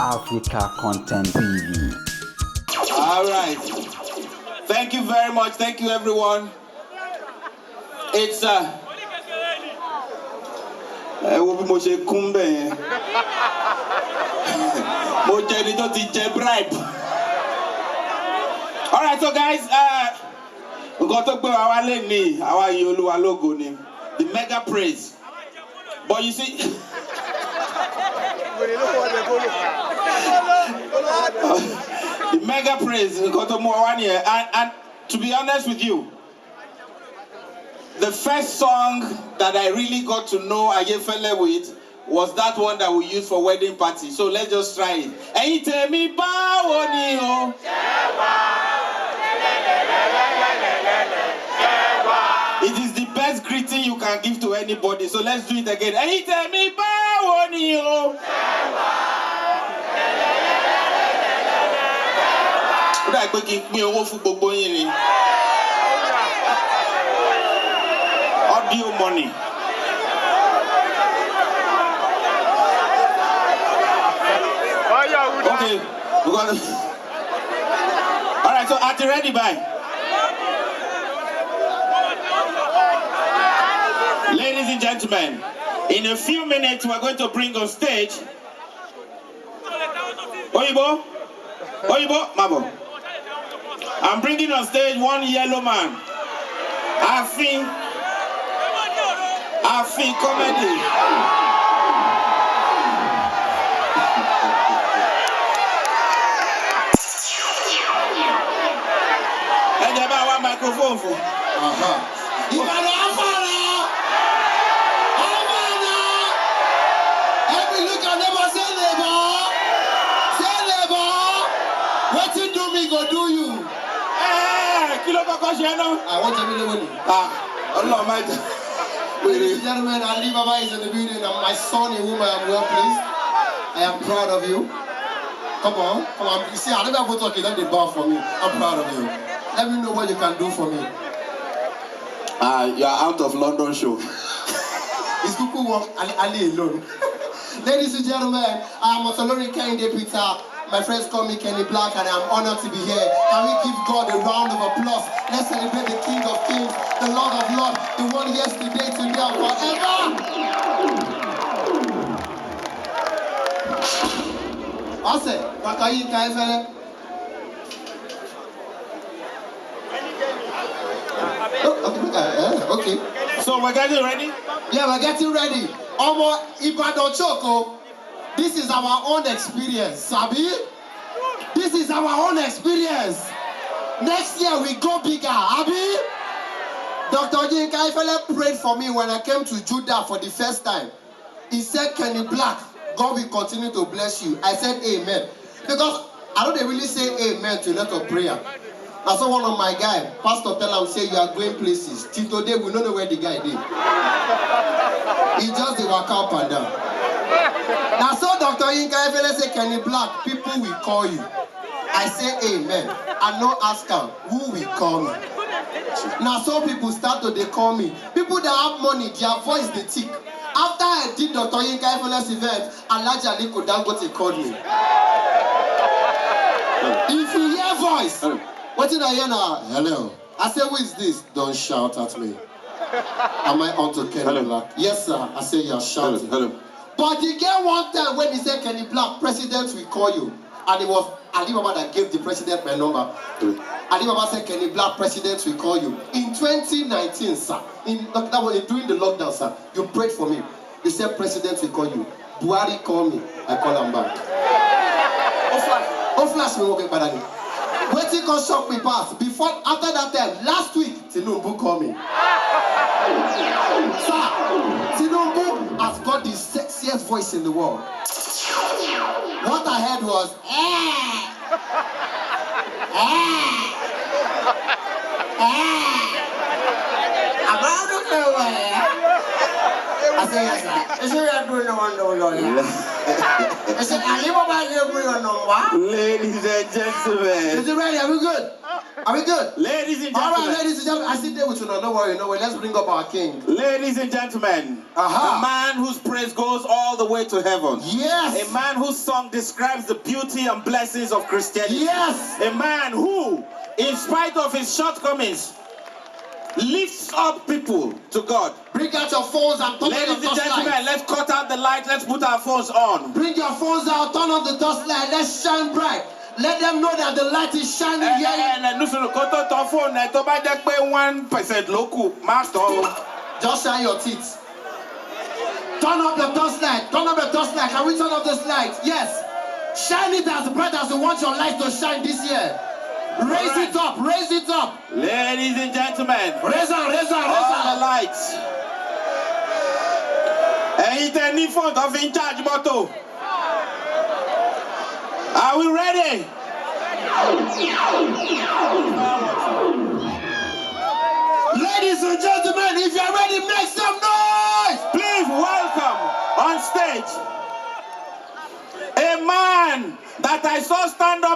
Africa Content TV. All right. Thank you very much. Thank you, everyone. It's bribe. All right, so guys, we got to go our logo name, the mega praise. But you see, the mega praise, we got to move one here. And to be honest with you, the first song that I really got to know Ayefele with was that one that we used for wedding party. So let's just try it. It is the best greeting you can give to anybody. So let's do it again. Audio money. Okay, we're gonna. All right, so are you ready, bye? Ladies and gentlemen, in a few minutes we're going to bring on stage. Oyibo, Mabo. I'm bringing on stage one yellow man. I think comedy. And about one microphone for. Every look at never say labor. Say labor. What you do me go do you. I want to be the one. Allah my. Ladies and gentlemen, Ali Baba is in the building, and my son in whom I am well pleased. I am proud of you. Come on. You see, I never go talking, let the bar for me. I'm proud of you. Let me know what you can do for me. You are out of London show. It's Kuku walk Ali alone. Ladies and gentlemen, I am Otolori Kende Peter. My friends call me Kenny Blaq, and I'm honored to be here. Can we give God a round of applause? Let's celebrate the King of Kings, the Lord of Lords, the one yesterday, today, and forever. Ase, Yinka Ayefele. Okay. So we're getting ready? Yeah, we're getting ready. Omo Ibadan Choko. This is our own experience, Sabi. This is our own experience. Next year we go bigger, Abi. Dr. Yinka Ayefele prayed for me when I came to Judah for the first time. He said, Kenny Blaq, God will continue to bless you. I said, amen. Because I don't really say amen to a lot of prayer. I saw one of my guys, Pastor tell him, say you are going places. Till today, we don't know where the guy did. He just the walk up and down. Now, so Dr. Yinka Ayefele say, Kenny Blaq, people will call you. I say amen. I no ask him, who will call me? Now, so people start to they call me. People that have money, their voice they tick. After I did Dr. Yinka Ayefele's event, Alli Dangote called me. If you hear voice, what did I hear now? Hello. I say, who is this? Don't shout at me. Am I on to Kenny Blaq? Yes, sir. I say, you're shouting. Hello. But you get one time when he said, Kenny Blaq, president will call you. And it was Ali Baba that gave the president my number. Ali Baba said, Kenny Blaq, president will call you. In 2019, sir, that was during the lockdown, sir, you prayed for me. You said, president will call you. Buhari called me. I call him back. Oh, flash me, okay, Badani. Waiting can shock me past. Before, after that time, last week, Tinubu called me. Sir, Tinubu has got the sexiest voice in the world. What I heard was, I said, yes, sir. I said, we are doing no one, no lawyer. I said, Ali Baba gave me your number. Ladies and gentlemen. Is it ready? Are we good? Are we good? Ladies and All gentlemen. right, ladies and gentlemen. I sit there with you now. No worry, no worry. Let's bring up our king. Ladies and gentlemen. Aha. A man whose praise goes all the way to heaven. Yes. A man whose song describes the beauty and blessings of Christianity. Yes. A man who, in spite of his shortcomings, lifts up people to God. Bring out your phones and turn on Ladies the and dust gentlemen, light. let's cut out the light. Let's put our phones on. Bring your phones out, turn on the dust light. Let's shine bright. Let them know that the light is shining here. Just shine your teeth. Turn up the dust light. Turn up the dust light. Can we turn up this light? Yes. Shine it as bright as you want your light to shine this year. Raise it up. Raise it up. Ladies and gentlemen. Raise on, raise on, raise All on. the lights. Are we ready? Ladies and gentlemen, if you're ready, make some noise. Please welcome on stage a man that I saw stand up